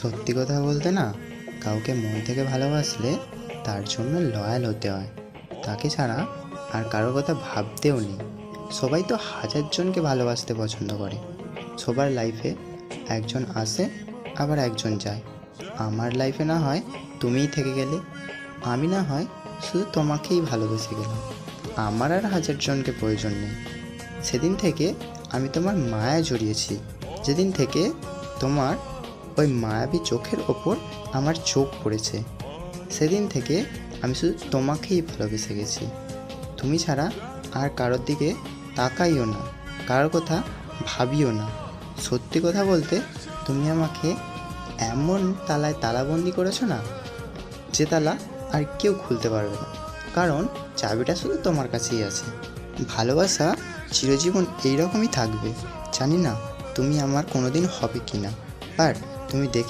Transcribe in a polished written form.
সত্যি কথা বলতে না, কাউকে মন থেকে ভালোবাসলে তার জন্য লয়াল হতে হয়। তাকে ছাড়া আর কারো কথা ভাবতেও নেই। সবাই তো হাজার জনকে ভালোবাসতে পছন্দ করে। সবার লাইফে একজন আসে, আবার একজন যায়। আমার লাইফে না হয় তুমিই থেকে গেলে, আমি না হয় শুধু তোমাকেই ভালোবেসে গেলাম। আমার আর হাজার জনকে প্রয়োজন নেই। সেদিন থেকে আমি তোমার মায়া জড়িয়েছি, যেদিন থেকে তোমার ওই মায়াবী চোখের ওপর আমার চোখ পড়েছে, সেদিন থেকে আমি শুধু তোমাকেই ভালোবেসে গেছি। তুমি ছাড়া আর কারোর দিকে তাকাইও না, কারোর কথা ভাবিও না। সত্যি কথা বলতে, তুমি আমাকে এমন তালায় তালাবন্দি করেছো না, যে তালা আর কেউ খুলতে পারবে না, কারণ চাবিটা শুধু তোমার কাছেই আছে। ভালোবাসা চিরজীবন এইরকমই থাকবে। জানি না তুমি আমার কোনোদিন হবে কি না, বাট তুমি দেখে